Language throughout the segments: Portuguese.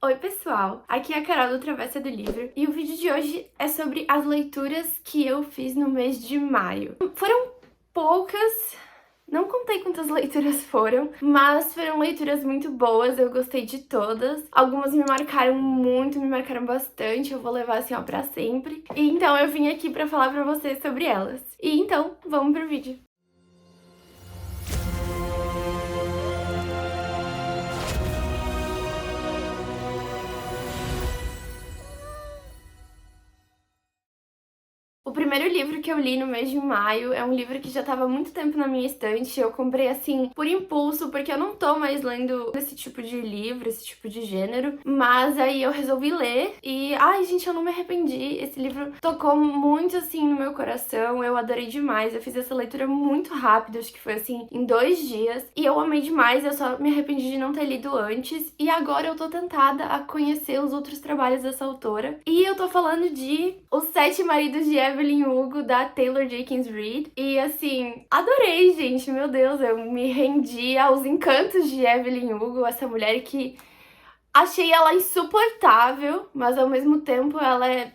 Oi pessoal, aqui é a Carol do Travessa do Livro e o vídeo de hoje é sobre as leituras que eu fiz no mês de maio. Foram poucas, não contei quantas leituras foram, mas foram leituras muito boas, eu gostei de todas. Algumas me marcaram muito, me marcaram bastante, eu vou levar assim ó pra sempre. E então eu vim aqui pra falar pra vocês sobre elas. E então, vamos pro vídeo. O primeiro livro que eu li no mês de maio é um livro que já estava há muito tempo na minha estante. Eu comprei assim por impulso, porque eu não tô mais lendo esse tipo de livro, esse tipo de gênero. Mas aí eu resolvi ler e, ai gente, eu não me arrependi. Esse livro tocou muito assim no meu coração, eu adorei demais. Eu fiz essa leitura muito rápido, acho que foi assim em 2 dias. E eu amei demais, eu só me arrependi de não ter lido antes. E agora eu tô tentada a conhecer os outros trabalhos dessa autora. E eu tô falando de Os Sete Maridos de Evelyn Hugo, da Taylor Jenkins Reid. E assim, adorei, gente, meu Deus, eu me rendi aos encantos de Evelyn Hugo, essa mulher que achei ela insuportável, mas ao mesmo tempo ela é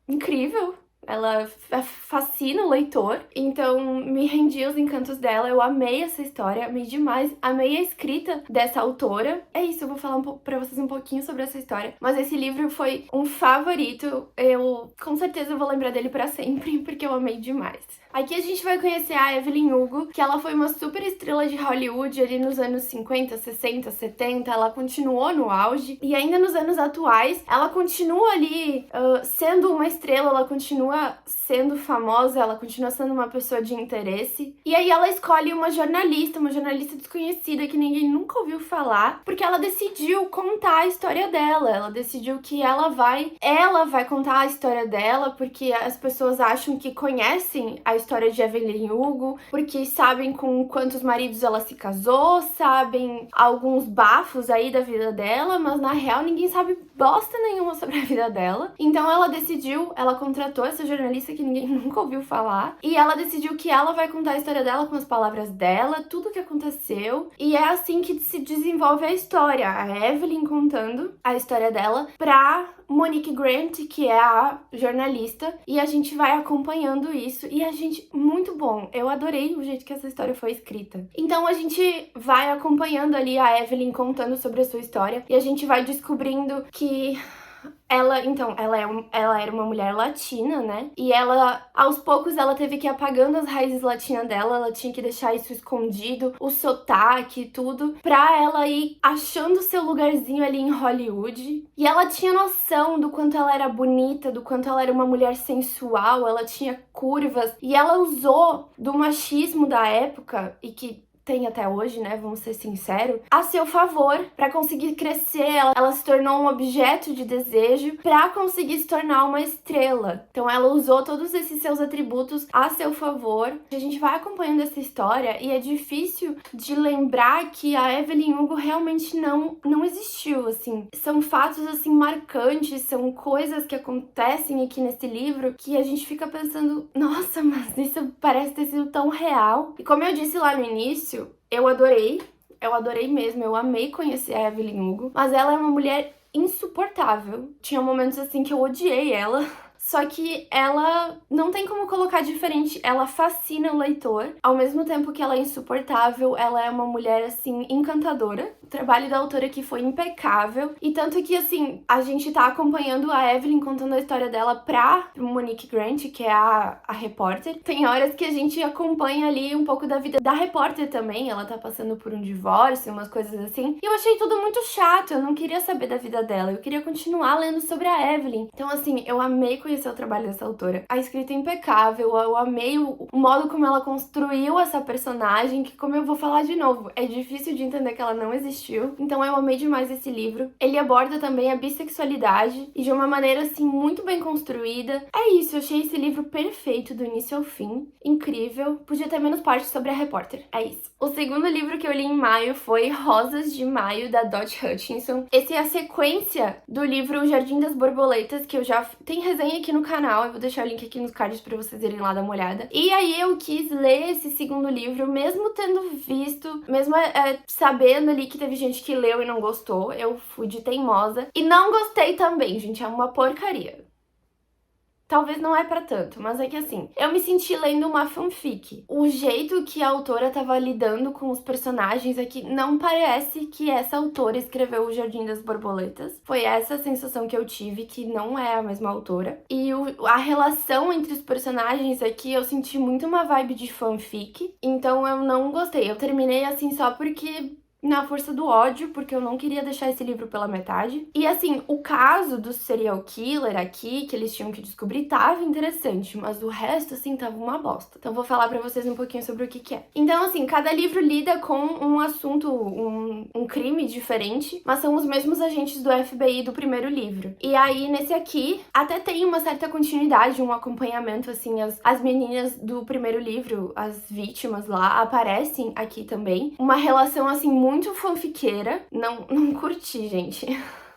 incrível. Ela fascina o leitor, então me rendi aos encantos dela, eu amei essa história, amei demais, amei a escrita dessa autora. É isso, eu vou falar pra vocês um pouquinho sobre essa história, mas esse livro foi um favorito, eu com certeza vou lembrar dele pra sempre, porque eu amei demais. Aqui a gente vai conhecer a Evelyn Hugo, que ela foi uma super estrela de Hollywood ali nos anos 50, 60, 70, ela continuou no auge, e ainda nos anos atuais, ela continua ali sendo uma estrela, ela continua sendo famosa, ela continua sendo uma pessoa de interesse. E aí ela escolhe uma jornalista desconhecida que ninguém nunca ouviu falar, porque ela decidiu contar a história dela, ela decidiu que ela vai contar a história dela, porque as pessoas acham que conhecem a história de Evelyn Hugo, porque sabem com quantos maridos ela se casou, sabem alguns bafos aí da vida dela, mas na real ninguém sabe bosta nenhuma sobre a vida dela. Então ela contratou essa jornalista que ninguém nunca ouviu falar, e ela decidiu que ela vai contar a história dela com as palavras dela, tudo o que aconteceu, e é assim que se desenvolve a história, a Evelyn contando a história dela pra Monique Grant, que é a jornalista, e a gente vai acompanhando isso, e a gente, muito bom, eu adorei o jeito que essa história foi escrita. Então a gente vai acompanhando ali a Evelyn contando sobre a sua história, e a gente vai descobrindo que ela era uma mulher latina, né? E ela, aos poucos, ela teve que ir apagando as raízes latinas dela, ela tinha que deixar isso escondido, o sotaque e tudo, pra ela ir achando seu lugarzinho ali em Hollywood. E ela tinha noção do quanto ela era bonita, do quanto ela era uma mulher sensual, ela tinha curvas, e ela usou do machismo da época, e que tem até hoje, né, vamos ser sinceros, a seu favor para conseguir crescer. Ela se tornou um objeto de desejo para conseguir se tornar uma estrela. Então ela usou todos esses seus atributos a seu favor. A gente vai acompanhando essa história e é difícil de lembrar que a Evelyn Hugo realmente não existiu, assim. São fatos, assim, marcantes, são coisas que acontecem aqui nesse livro que a gente fica pensando, nossa, mas isso parece ter sido tão real. E como eu disse lá no início, eu adorei mesmo, eu amei conhecer a Evelyn Hugo, mas ela é uma mulher insuportável. Tinha momentos assim que eu odiei ela. Só que ela não tem como colocar diferente, ela fascina o leitor, ao mesmo tempo que ela é insuportável, ela é uma mulher, assim, encantadora. O trabalho da autora aqui foi impecável, e tanto que, assim, a gente tá acompanhando a Evelyn contando a história dela pra Monique Grant, que é a repórter. Tem horas que a gente acompanha ali um pouco da vida da repórter também, ela tá passando por um divórcio, umas coisas assim, e eu achei tudo muito chato, eu não queria saber da vida dela, eu queria continuar lendo sobre a Evelyn. Então, assim, eu amei conhecer o trabalho dessa autora. A escrita é impecável, eu amei o modo como ela construiu essa personagem, que, como eu vou falar de novo, é difícil de entender que ela não existiu. Então eu amei demais esse livro. Ele aborda também a bissexualidade e de uma maneira, assim, muito bem construída. É isso, eu achei esse livro perfeito do início ao fim. Incrível. Podia ter menos parte sobre a repórter. É isso. O segundo livro que eu li em maio foi Rosas de Maio, da Dot Hutchinson. Esse é a sequência do livro O Jardim das Borboletas, que eu já... tem resenha aqui no canal, eu vou deixar o link aqui nos cards pra vocês irem lá dar uma olhada. E aí eu quis ler esse segundo livro, mesmo tendo visto, mesmo sabendo ali que teve gente que leu e não gostou, eu fui de teimosa. E não gostei também, gente, é uma porcaria. Talvez não é pra tanto, mas é que assim, eu me senti lendo uma fanfic. O jeito que a autora tava lidando com os personagens aqui não parece que essa autora escreveu O Jardim das Borboletas. Foi essa a sensação que eu tive, que não é a mesma autora. E a relação entre os personagens aqui, eu senti muito uma vibe de fanfic. Então eu não gostei. Eu terminei assim só porque na força do ódio, porque eu não queria deixar esse livro pela metade. E assim, o caso do serial killer aqui, que eles tinham que descobrir, tava interessante, mas o resto, assim, tava uma bosta. Então vou falar pra vocês um pouquinho sobre o que é. Então, assim, cada livro lida com um assunto, um crime diferente, mas são os mesmos agentes do FBI do primeiro livro. E aí, nesse aqui, até tem uma certa continuidade, um acompanhamento, assim, as meninas do primeiro livro, as vítimas lá, aparecem aqui também. Uma relação, assim, muito fanfiqueira. Não curti, gente.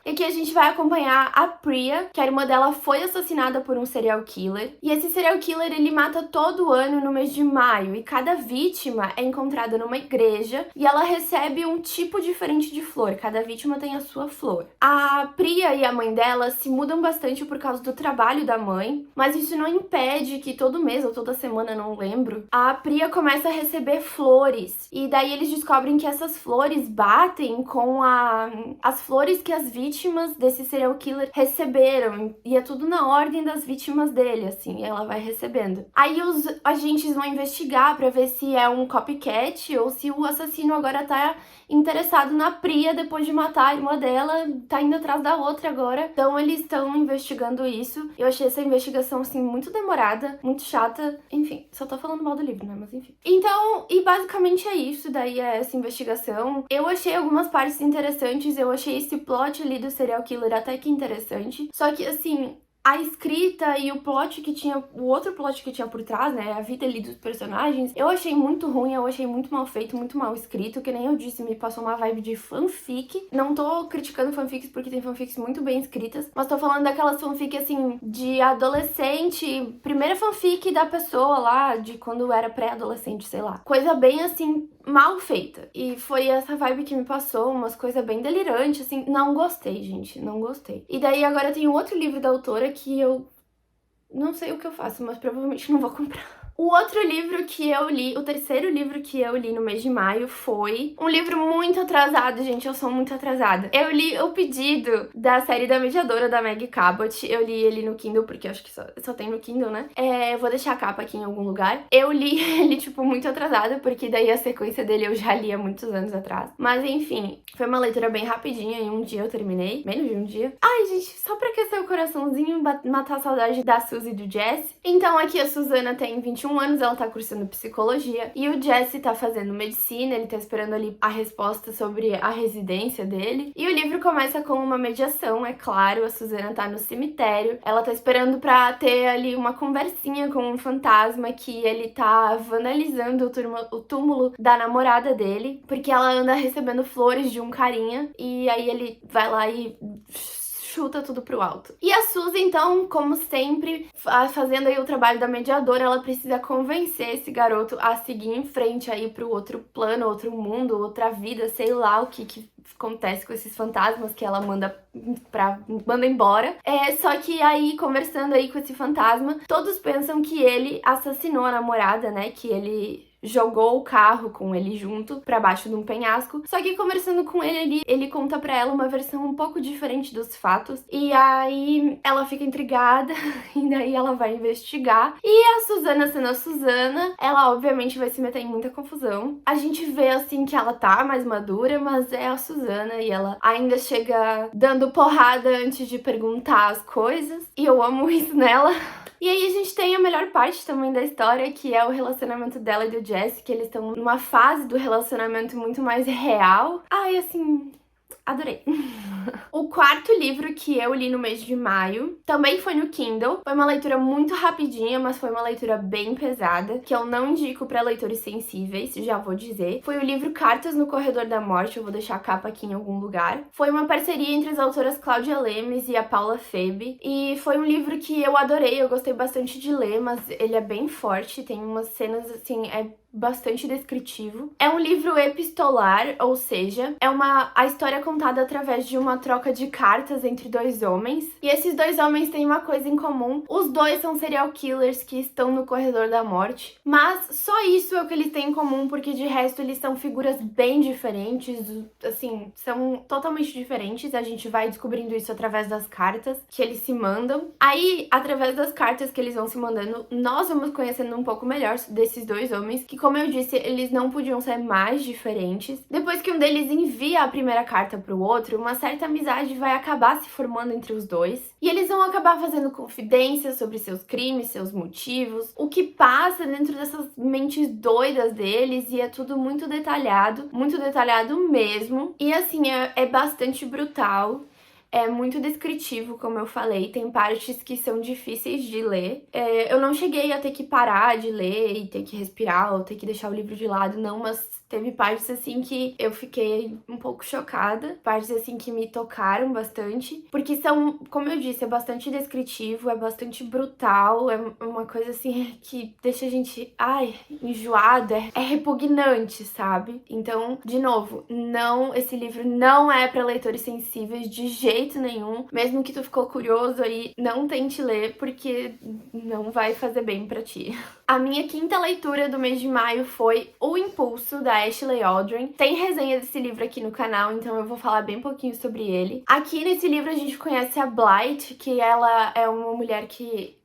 E aqui a gente vai acompanhar a Priya, que a irmã dela foi assassinada por um serial killer. E esse serial killer, ele mata todo ano no mês de maio. E cada vítima é encontrada numa igreja e ela recebe um tipo diferente de flor. Cada vítima tem a sua flor. A Priya e a mãe dela se mudam bastante por causa do trabalho da mãe, mas isso não impede que todo mês ou toda semana, não lembro, a Priya começa a receber flores. E daí eles descobrem que essas flores batem com as flores que as vítimas desse serial killer receberam, e é tudo na ordem das vítimas dele, assim, ela vai recebendo. Aí os agentes vão investigar pra ver se é um copycat ou se o assassino agora tá interessado na Priya depois de matar a irmã dela, tá indo atrás da outra agora. Então eles estão investigando isso. Eu achei essa investigação, assim, muito demorada, muito chata. Enfim, só tô falando mal do livro, né? Mas enfim. Então, e basicamente é isso, daí é essa investigação. Eu achei algumas partes interessantes, eu achei esse plot ali do serial killer até que interessante. Só que, assim, a escrita e o plot que tinha, o outro plot que tinha por trás, né, a vida ali dos personagens, eu achei muito ruim, eu achei muito mal feito, muito mal escrito, que nem eu disse, me passou uma vibe de fanfic. Não tô criticando fanfics porque tem fanfics muito bem escritas, mas tô falando daquelas fanfics, assim, de adolescente, primeira fanfic da pessoa lá, de quando era pré-adolescente, sei lá. Coisa bem, assim, mal feita. E foi essa vibe que me passou, umas coisas bem delirantes, assim, não gostei, gente, não gostei. E daí agora tem um outro livro da autora que eu não sei o que eu faço, mas provavelmente não vou comprar. O outro livro que eu li, o terceiro livro que eu li no mês de maio foi um livro muito atrasado, gente, eu sou muito atrasada. Eu li o pedido da série da Mediadora, da Meg Cabot. Eu li ele no Kindle, porque eu acho que só tem no Kindle, né? Eu vou deixar a capa aqui em algum lugar. Eu li ele, tipo, muito atrasada, porque daí a sequência dele eu já li há muitos anos atrás. Mas, enfim, foi uma leitura bem rapidinha, em um dia eu terminei, menos de um dia. Ai, gente, só pra aquecer o coraçãozinho, matar a saudade da Suzy e do Jesse. Então, aqui a Susana tem 21 anos, ela tá cursando psicologia, e o Jesse tá fazendo medicina, ele tá esperando ali a resposta sobre a residência dele. E o livro começa com uma mediação, é claro, a Susana tá no cemitério, ela tá esperando pra ter ali uma conversinha com um fantasma que ele tá vandalizando o túmulo da namorada dele, porque ela anda recebendo flores de um carinha, e aí ele vai lá e chuta tudo pro alto. E a Suzy, então, como sempre, fazendo aí o trabalho da mediadora, ela precisa convencer esse garoto a seguir em frente aí pro outro plano, outro mundo, outra vida, sei lá o que acontece com esses fantasmas que ela manda embora. Só que aí, conversando aí com esse fantasma, todos pensam que ele assassinou a namorada, né? Que ele jogou o carro com ele junto pra baixo de um penhasco. Só que conversando com ele, ele conta pra ela uma versão um pouco diferente dos fatos. E aí ela fica intrigada e daí ela vai investigar. E a Susana, sendo a Susana, ela obviamente vai se meter em muita confusão. A gente vê assim que ela tá mais madura, mas é a Susana e ela ainda chega dando porrada antes de perguntar as coisas. E eu amo isso nela. E aí a gente tem a melhor parte também da história, que é o relacionamento dela e do Jesse, que eles estão numa fase do relacionamento muito mais real. Ai, assim, adorei. O quarto livro que eu li no mês de maio também foi no Kindle. Foi uma leitura muito rapidinha, mas foi uma leitura bem pesada, que eu não indico para leitores sensíveis, já vou dizer. Foi o livro Cartas no Corredor da Morte, eu vou deixar a capa aqui em algum lugar. Foi uma parceria entre as autoras Cláudia Lemes e a Paula Febe, e foi um livro que eu adorei, eu gostei bastante de ler, mas ele é bem forte, tem umas cenas assim, bastante descritivo. É um livro epistolar, ou seja, a história contada através de uma troca de cartas entre dois homens. E esses dois homens têm uma coisa em comum: os dois são serial killers que estão no corredor da morte. Mas só isso é o que eles têm em comum, porque de resto eles são figuras bem diferentes, assim, são totalmente diferentes. A gente vai descobrindo isso através das cartas que eles se mandam. Aí, através das cartas que eles vão se mandando, nós vamos conhecendo um pouco melhor desses dois homens, que, como eu disse, eles não podiam ser mais diferentes. Depois que um deles envia a primeira carta pro outro, uma certa amizade vai acabar se formando entre os dois. E eles vão acabar fazendo confidências sobre seus crimes, seus motivos, o que passa dentro dessas mentes doidas deles, e é tudo muito detalhado mesmo. E assim, é bastante brutal. É muito descritivo, como eu falei, tem partes que são difíceis de ler. Eu não cheguei a ter que parar de ler e ter que respirar ou ter que deixar o livro de lado, não, mas teve partes assim que eu fiquei um pouco chocada, partes assim que me tocaram bastante, porque são, como eu disse, é bastante descritivo, é bastante brutal, é uma coisa assim que deixa a gente, enjoada, é repugnante, sabe? Então, de novo, esse livro não é para leitores sensíveis de jeito nenhum. Mesmo que tu ficou curioso aí, não tente ler, porque não vai fazer bem pra ti. A minha quinta leitura do mês de maio foi O Impulso, da Ashley Aldrin. Tem resenha desse livro aqui no canal, então eu vou falar bem pouquinho sobre ele. Aqui nesse livro a gente conhece a Blythe, que ela é uma mulher que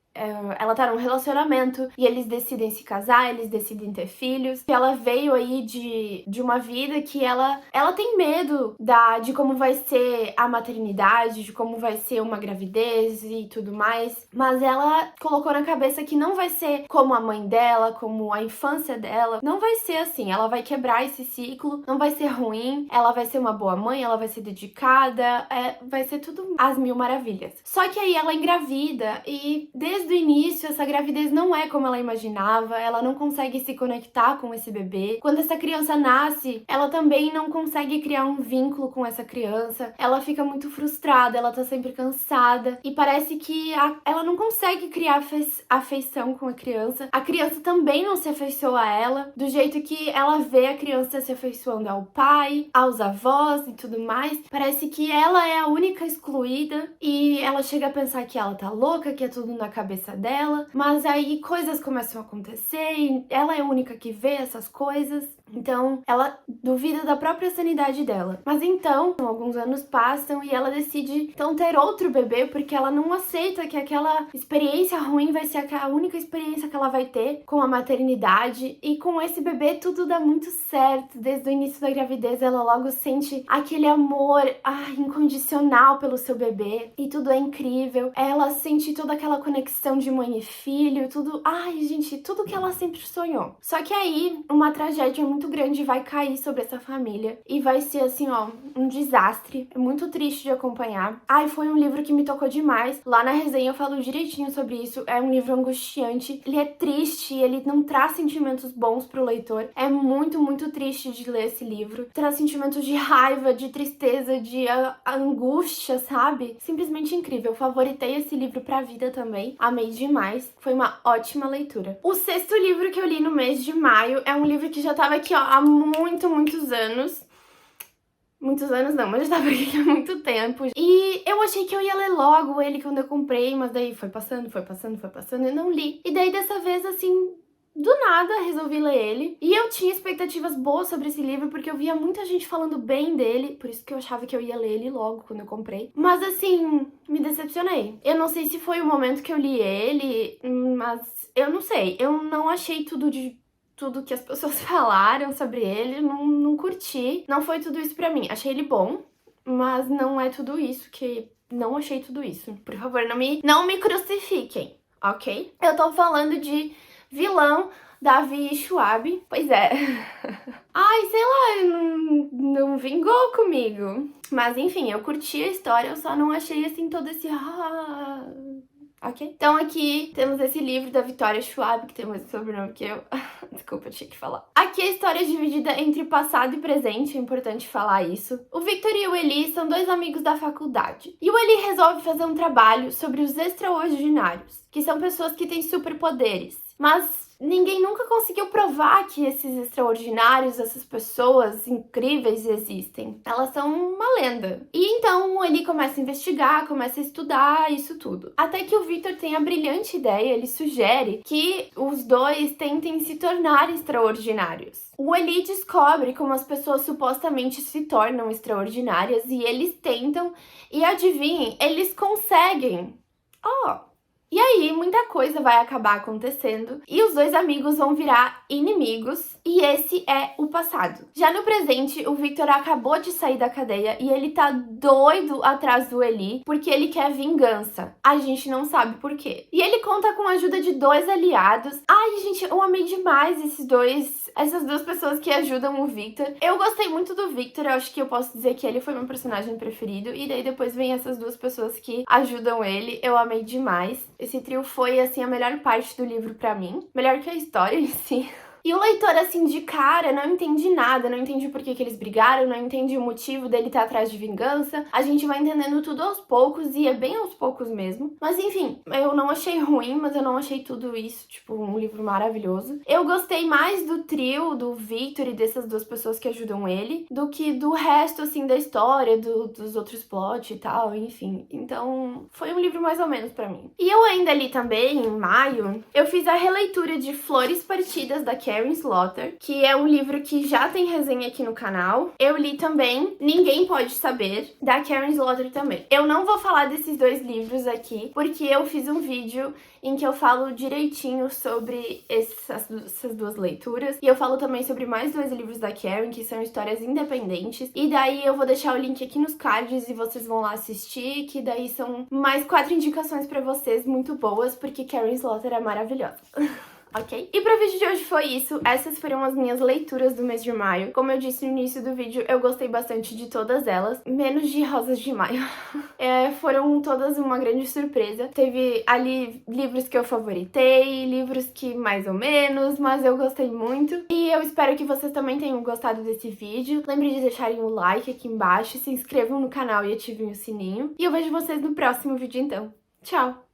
ela tá num relacionamento e eles decidem se casar, eles decidem ter filhos. E ela veio aí de uma vida que ela tem medo de como vai ser a maternidade, de como vai ser uma gravidez e tudo mais. Mas ela colocou na cabeça que não vai ser como a mãe dela, como a infância dela. Não vai ser assim, ela vai quebrar esse ciclo, não vai ser ruim, ela vai ser uma boa mãe, ela vai ser dedicada, vai ser tudo às mil maravilhas. Só que aí ela engravida e desde o início, essa gravidez não é como ela imaginava, ela não consegue se conectar com esse bebê. Quando essa criança nasce, ela também não consegue criar um vínculo com essa criança, ela fica muito frustrada, ela tá sempre cansada, e parece que ela não consegue criar afeição com a criança também não se afeiçoa a ela, do jeito que ela vê a criança se afeiçoando ao pai, aos avós e tudo mais. Parece que ela é a única excluída, e ela chega a pensar que ela tá louca, que é tudo na cabeça dela, mas aí coisas começam a acontecer e ela é a única que vê essas coisas, então ela duvida da própria sanidade dela. Mas então, alguns anos passam e ela decide então ter outro bebê, porque ela não aceita que aquela experiência ruim vai ser a única experiência que ela vai ter com a maternidade, e com esse bebê tudo dá muito certo. Desde o início da gravidez ela logo sente aquele amor incondicional pelo seu bebê e tudo é incrível. Ela sente toda aquela conexão de mãe e filho, tudo, gente, tudo que ela sempre sonhou. Só que aí uma tragédia muito grande vai cair sobre essa família e vai ser assim, um desastre. É muito triste de acompanhar. Foi um livro que me tocou demais. Lá na resenha eu falo direitinho sobre isso. É um livro angustiante, ele é triste, ele não traz sentimentos bons pro leitor. É muito, muito triste de ler esse livro. Traz sentimentos de raiva, de tristeza, de angústia, sabe? Simplesmente incrível. Eu favoritei esse livro pra vida também. Amei demais. Foi uma ótima leitura. O sexto livro que eu li no mês de maio é um livro que já tava aqui, há muitos anos. Muitos anos não, mas já tava aqui há muito tempo. E eu achei que eu ia ler logo ele quando eu comprei, mas daí foi passando e não li. E daí dessa vez, assim, do nada resolvi ler ele. E eu tinha expectativas boas sobre esse livro, porque eu via muita gente falando bem dele, por isso que eu achava que eu ia ler ele logo quando eu comprei. Mas assim, me decepcionei. Eu não sei se foi o momento que eu li ele, mas eu não sei. Eu não achei tudo que as pessoas falaram sobre ele, não curti. Não foi tudo isso pra mim. Achei ele bom, mas não é tudo isso, que não achei tudo isso. Por favor, não me crucifiquem, ok? Eu tô falando de Vilão, Davi Schwab. Pois é. Ai, sei lá, não vingou comigo. Mas enfim, eu curti a história, eu só não achei assim todo esse... Ok? Então aqui temos esse livro da Victoria Schwab, que tem o mesmo sobrenome que eu. Desculpa, eu tinha que falar. Aqui a história é dividida entre passado e presente, é importante falar isso. O Victor e o Eli são dois amigos da faculdade. E o Eli resolve fazer um trabalho sobre os extraordinários, que são pessoas que têm superpoderes. Mas ninguém nunca conseguiu provar que esses extraordinários, essas pessoas incríveis existem. Elas são uma lenda. E então ele começa a investigar, começa a estudar isso tudo. Até que o Victor tem a brilhante ideia, ele sugere que os dois tentem se tornar extraordinários. O Eli descobre como as pessoas supostamente se tornam extraordinárias e eles tentam, e adivinhem, eles conseguem. E aí, muita coisa vai acabar acontecendo e os dois amigos vão virar inimigos, e esse é o passado. Já no presente, o Victor acabou de sair da cadeia e ele tá doido atrás do Eli porque ele quer vingança. A gente não sabe por quê. E ele conta com a ajuda de dois aliados. Ai, gente, eu amei demais essas duas pessoas que ajudam o Victor. Eu gostei muito do Victor, eu acho que eu posso dizer que ele foi meu personagem preferido. E daí depois vem essas duas pessoas que ajudam ele. Eu amei demais. Esse trio foi, assim, a melhor parte do livro pra mim. Melhor que a história em si. E o leitor, assim, de cara, não entende nada, não entende por que eles brigaram, não entende o motivo dele estar atrás de vingança. A gente vai entendendo tudo aos poucos, e é bem aos poucos mesmo. Mas enfim, eu não achei ruim, mas eu não achei tudo isso, tipo, um livro maravilhoso. Eu gostei mais do trio, do Victor e dessas duas pessoas que ajudam ele, do que do resto, assim, da história, dos outros plots e tal, enfim. Então, foi um livro mais ou menos pra mim. E eu ainda li também, em maio, eu fiz a releitura de Flores Partidas, da Karin Slaughter, que é um livro que já tem resenha aqui no canal. Eu li também Ninguém Pode Saber, da Karin Slaughter também. Eu não vou falar desses dois livros aqui, porque eu fiz um vídeo em que eu falo direitinho sobre essas duas leituras. E eu falo também sobre mais dois livros da Karin, que são histórias independentes. E daí eu vou deixar o link aqui nos cards e vocês vão lá assistir, que daí são mais 4 indicações pra vocês muito boas, porque Karin Slaughter é maravilhosa. Ok? E para o vídeo de hoje foi isso. Essas foram as minhas leituras do mês de maio. Como eu disse no início do vídeo, eu gostei bastante de todas elas, menos de Rosas de Maio. Foram todas uma grande surpresa. Teve ali livros que eu favoritei, livros que mais ou menos, mas eu gostei muito. E eu espero que vocês também tenham gostado desse vídeo. Lembre de deixarem o like aqui embaixo, se inscrevam no canal e ativem o sininho. E eu vejo vocês no próximo vídeo então. Tchau!